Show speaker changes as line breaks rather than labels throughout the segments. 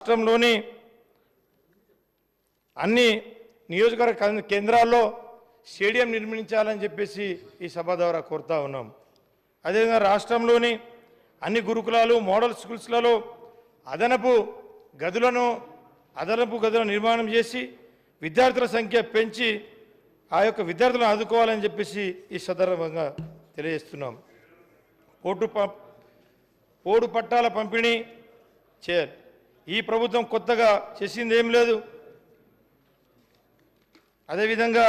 రాష్ట్రంలోని అన్ని నియోజకవర్గ కేంద్రాల్లో స్టేడియం నిర్మించాలని చెప్పేసి ఈ సభ ద్వారా కోరుతా ఉన్నాం. అదేవిధంగా రాష్ట్రంలోని అన్ని గురుకులాలు మోడల్ స్కూల్స్లలో అదనపు గదులను నిర్మాణం చేసి విద్యార్థుల సంఖ్య పెంచి ఆ యొక్క విద్యార్థులను ఆదుకోవాలని చెప్పేసి ఈ సందర్భంగా తెలియజేస్తున్నాం. పోడు పట్టాల పంపిణీ చేయాలి. ఈ ప్రభుత్వం కొత్తగా చేసింది ఏం లేదు. అదేవిధంగా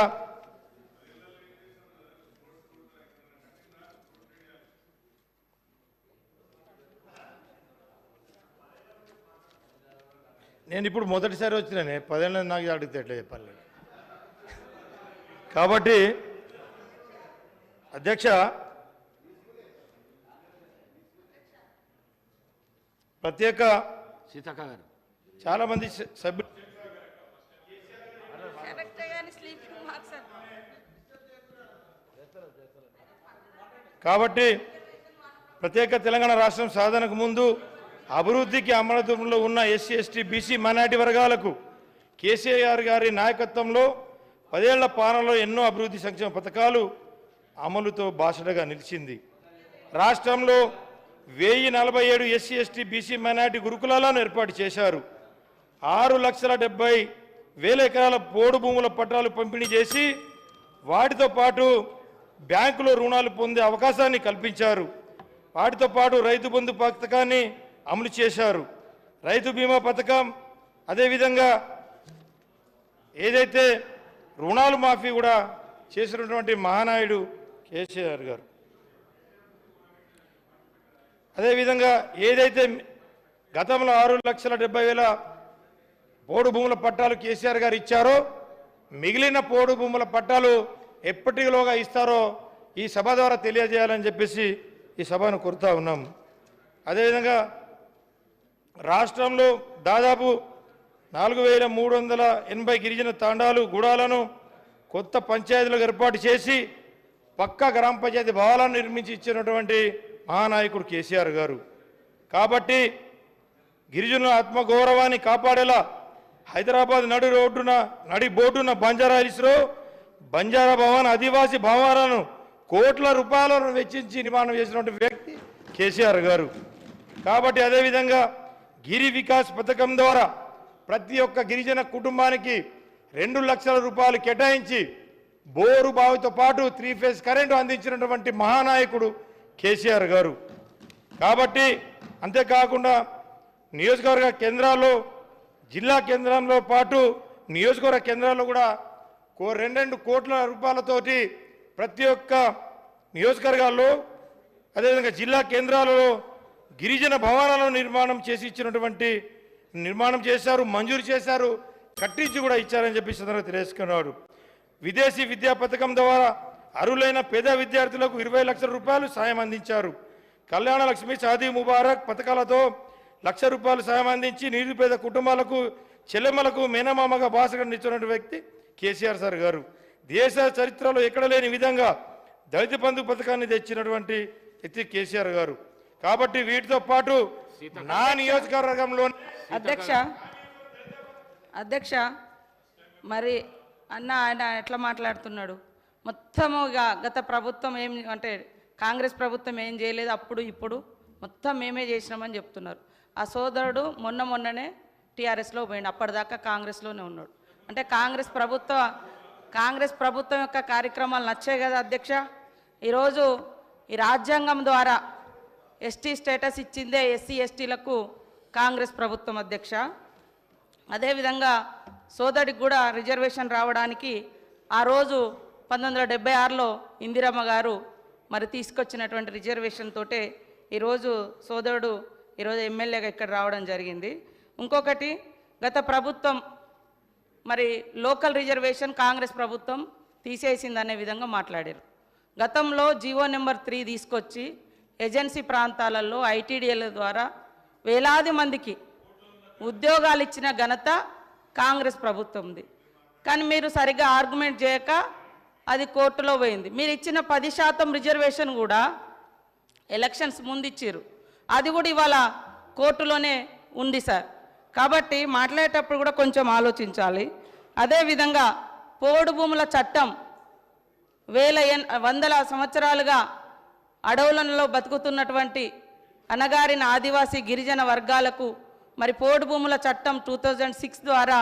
నేను ఇప్పుడు మొదటిసారి వచ్చినానే 10 ఏళ్ళ నాకు అడిగితే ఎట్లా చెప్పాలి. కాబట్టి అధ్యక్ష ప్రత్యేక
సీతక్క గారు
చాలా మంది సభ్యులు కాబట్టి ప్రత్యేక తెలంగాణ రాష్ట్రం సాధనకు ముందు అభివృద్ధికి అమలులో ఉన్న ఎస్సీ ఎస్టీ బీసీ మైనారిటీ వర్గాలకు కేసీఆర్ గారి నాయకత్వంలో 10 ఏళ్ల పాలనలో ఎన్నో అభివృద్ధి సంక్షేమ పథకాలు అమలుతో బాసటగా నిలిచింది. రాష్ట్రంలో 1047 ఎస్సీ ఎస్టీ బీసీ మైనారిటీ గురుకులాలను ఏర్పాటు చేశారు. 6,70,000 ఎకరాల పోడు భూముల పట్టాలు పంపిణీ చేసి వాటితో పాటు బ్యాంకులో రుణాలు పొందే అవకాశాన్ని కల్పించారు. వాటితో పాటు రైతు బంధు పథకాన్ని అమలు చేశారు. రైతు బీమా పథకం, అదేవిధంగా ఏదైతే రుణాలు మాఫీ కూడా చేసినటువంటి మహానాయుడు కేసీఆర్ గారు. అదేవిధంగా ఏదైతే గతంలో 6,70,000 పోడు భూముల పట్టాలు కేసీఆర్ గారు ఇచ్చారో మిగిలిన పోడు భూముల పట్టాలు ఎప్పటిలోగా ఇస్తారో ఈ సభ ద్వారా తెలియజేయాలని చెప్పేసి ఈ సభను కోరుతా ఉన్నాం. అదేవిధంగా రాష్ట్రంలో దాదాపు 4,380 గిరిజన తాండాలు గూడాలను కొత్త పంచాయతీలకు ఏర్పాటు చేసి పక్కా గ్రామ పంచాయతీ భవనాలను నిర్మించి ఇచ్చినటువంటి మహానాయకుడు కేసీఆర్ గారు. కాబట్టి గిరిజనుల ఆత్మగౌరవాన్ని కాపాడేలా హైదరాబాద్ నడి బోర్డున బంజారా హిల్స్లో బంజారా భవన్ ఆదివాసీ భవనాలను కోట్ల రూపాయలను వెచ్చించి నిర్మాణం చేసినటువంటి వ్యక్తి కేసీఆర్ గారు. కాబట్టి అదేవిధంగా గిరి వికాస్ పథకం ద్వారా ప్రతి ఒక్క గిరిజన కుటుంబానికి 2 లక్షల రూపాయలు కేటాయించి బోరు బావితో పాటు 3 ఫేజ్ కరెంటు అందించినటువంటి మహానాయకుడు కేసీఆర్ గారు. కాబట్టి అంతేకాకుండా నియోజకవర్గ కేంద్రాల్లో జిల్లా కేంద్రంలో పాటు నియోజకవర్గ కేంద్రాల్లో కూడా 2 కోట్ల రూపాయలతోటి ప్రతి ఒక్క నియోజకవర్గాల్లో అదేవిధంగా జిల్లా కేంద్రాలలో గిరిజన భవనాలను నిర్మాణం చేశారు, మంజూరు చేశారు, కట్టించి కూడా ఇచ్చారని చెప్పి సందర్భంగా తెలియజేసుకున్నాడు. విదేశీ విద్యా పథకం ద్వారా అర్హులైన పేద విద్యార్థులకు 20 లక్షల రూపాయలు సాయం అందించారు. కళ్యాణ లక్ష్మి, షాదీ ముబారక్ పథకాలతో 1 లక్ష రూపాయలు సాయం అందించి నిరుపేద కుటుంబాలకు చెల్లెమ్మలకు మేనమామగా బాసగా నిలిచినటువంటి వ్యక్తి కేసీఆర్ సార్ గారు. దేశ చరిత్రలో ఎక్కడ లేని విధంగా దళిత బంధు పథకాన్ని తెచ్చినటువంటి వ్యక్తి కేసీఆర్ గారు. కాబట్టి వీటితో పాటు నా నియోజకవర్గంలో
అధ్యక్ష మరి ఆయన ఎట్లా మాట్లాడుతున్నాడు? మొత్తము గత ప్రభుత్వం అంటే కాంగ్రెస్ ప్రభుత్వం ఏం చేయలేదు, అప్పుడు ఇప్పుడు మొత్తం మేమే చేసినామని చెప్తున్నారు. ఆ సోదరుడు మొన్ననే టీఆర్ఎస్లో పోయిండు, అప్పటిదాకా కాంగ్రెస్లోనే ఉన్నాడు. అంటే కాంగ్రెస్ ప్రభుత్వం యొక్క కార్యక్రమాలు నచ్చాయి కదా అధ్యక్ష. ఈరోజు ఈ రాజ్యాంగం ద్వారా ఎస్టీ స్టేటస్ ఇచ్చిందే ఎస్సీ ఎస్టీలకు కాంగ్రెస్ ప్రభుత్వం అధ్యక్ష. అదేవిధంగా సోదరికి కూడా రిజర్వేషన్ రావడానికి ఆ రోజు 1976లో ఇందిరమ్మ గారు మరి తీసుకొచ్చినటువంటి రిజర్వేషన్ తోటే ఈరోజు సోదరుడు ఈరోజు ఎమ్మెల్యేగా ఇక్కడ రావడం జరిగింది. ఇంకొకటి గత ప్రభుత్వం మరి లోకల్ రిజర్వేషన్ కాంగ్రెస్ ప్రభుత్వం తీసేసిందనే విధంగా మాట్లాడారు. గతంలో జీవో నెంబర్ 3 తీసుకొచ్చి ఏజెన్సీ ప్రాంతాలలో ఐటీడీఎల్ ద్వారా వేలాది మందికి ఉద్యోగాలు ఇచ్చిన ఘనత కాంగ్రెస్ ప్రభుత్వంది. కానీ మీరు సరిగ్గా ఆర్గ్యుమెంట్ చేయక అది కోర్టులో పోయింది. మీరు ఇచ్చిన 10% రిజర్వేషన్ కూడా ఎలక్షన్స్ ముందు ఇచ్చారు, అది కూడా ఇవాళ కోర్టులోనే ఉంది సార్. కాబట్టి మాట్లాడేటప్పుడు కూడా కొంచెం ఆలోచించాలి. అదేవిధంగా పోడు భూముల చట్టం వందల సంవత్సరాలుగా అడవులలో బతుకుతున్నటువంటి అణగారిన ఆదివాసీ గిరిజన వర్గాలకు మరి పోడు భూముల చట్టం 2006 ద్వారా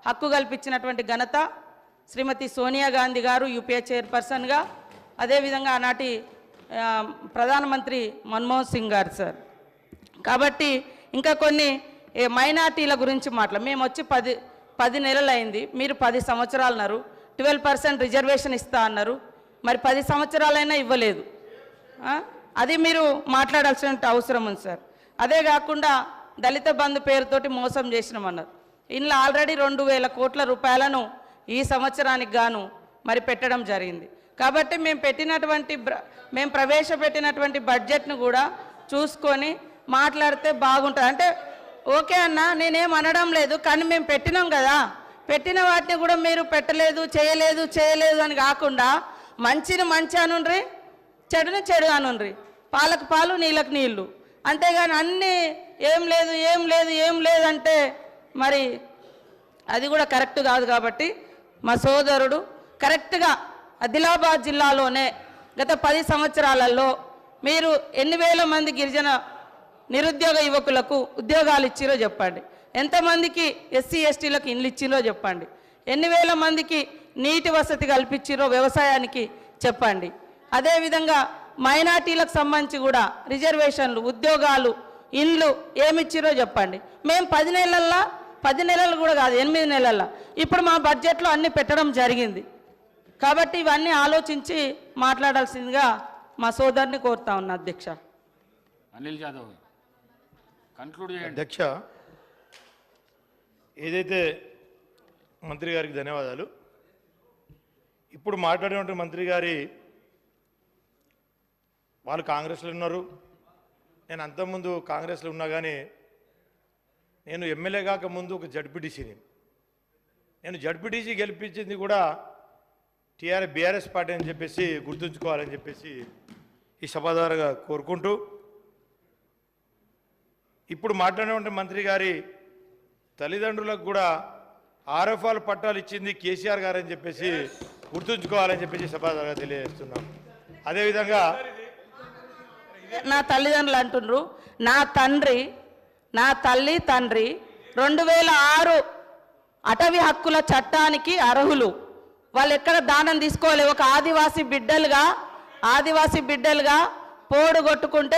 హక్కు కల్పించినటువంటి ఘనత శ్రీమతి సోనియా గాంధీ గారు యూపీఏ చైర్పర్సన్గా, అదేవిధంగా ఆనాటి ప్రధానమంత్రి మన్మోహన్ సింగ్ గారు సార్. కాబట్టి ఇంకా కొన్ని మైనార్టీల గురించి మేము వచ్చి 10 నెలలు అయింది, మీరు 10 సంవత్సరాలున్నారు. 12% రిజర్వేషన్ ఇస్తా అన్నారు, మరి 10 సంవత్సరాలైనా ఇవ్వలేదు. అది మీరు మాట్లాడాల్సిన అవసరం ఉంది సార్. అదే కాకుండా దళిత బంధు పేరుతోటి మోసం చేసినామన్నారు. ఇందులో ఆల్రెడీ 2000 కోట్ల రూపాయలను ఈ సంవత్సరానికి గాను మరి పెట్టడం జరిగింది. కాబట్టి మేము ప్రవేశపెట్టినటువంటి బడ్జెట్ను కూడా చూసుకొని మాట్లాడితే బాగుంటుంది. అంటే ఓకే అన్న, నేనేం అనడం లేదు, కానీ మేము పెట్టినాం కదా, పెట్టిన వాటిని కూడా మీరు పెట్టలేదు, చేయలేదు అని కాకుండా మంచిని మంచి అనుండ్రి, చెడుని చెడు అనుండ్రి, పాలకు పాలు నీళ్ళకు నీళ్ళు, అంతేగాని అన్నీ ఏం లేదు అంటే మరి అది కూడా కరెక్ట్ కాదు. కాబట్టి మా సోదరుడు కరెక్ట్గా ఆదిలాబాద్ జిల్లాలోనే గత 10 సంవత్సరాలలో మీరు ఎన్ని వేల మంది గిరిజన నిరుద్యోగ యువకులకు ఉద్యోగాలు ఇచ్చిరో చెప్పండి, ఎంతమందికి ఎస్సీ ఎస్టీలకు ఇండ్లు ఇచ్చిరో చెప్పండి, ఎన్ని వేల మందికి నీటి వసతి కల్పించిరో వ్యవసాయానికి చెప్పండి. అదేవిధంగా మైనార్టీలకు సంబంధించి కూడా రిజర్వేషన్లు, ఉద్యోగాలు, ఇండ్లు ఏమిచ్చిరో చెప్పండి. మేము 10 నెలలు కూడా కాదు, 8 నెలల్లో ఇప్పుడు మా బడ్జెట్లో అన్నీ పెట్టడం జరిగింది. కాబట్టి ఇవన్నీ ఆలోచించి మాట్లాడాల్సిందిగా మా సోదరుని కోరుతా ఉన్నా అధ్యక్ష.
అనిల్ జాదవ్ కన్క్లూడ్ చేయండి.
అధ్యక్ష, ఏదైతే మంత్రి గారికి ధన్యవాదాలు. ఇప్పుడు మాట్లాడినటువంటి మంత్రి గారి వాళ్ళు కాంగ్రెస్లో ఉన్నారు, నేను అంతకుముందు కాంగ్రెస్లో ఉన్నా, కానీ నేను ఎమ్మెల్యే కాకముందు ఒక జడ్పీటీసీని, నేను జడ్పీటీసీ గెలిపించింది కూడా బీఆర్ఎస్ పార్టీ అని చెప్పేసి గుర్తుంచుకోవాలని చెప్పేసి ఈ సభ ద్వారా కోరుకుంటూ, ఇప్పుడు మాట్లాడినటువంటి మంత్రి గారి తల్లిదండ్రులకు కూడా ఆర్ఎఫ్ఆర్ పట్టాలు ఇచ్చింది కేసీఆర్ గారు అని చెప్పేసి గుర్తుంచుకోవాలని చెప్పేసి సభ ద్వారా తెలియజేస్తున్నాం. అదేవిధంగా
నా తల్లిదండ్రులు అంటుండ్రు, నా తల్లి తండ్రి 2006 అటవీ హక్కుల చట్టానికి అర్హులు. వాళ్ళు ఎక్కడ దానం తీసుకోవాలి. ఒక ఆదివాసీ బిడ్డలుగా పోడు కొట్టుకుంటే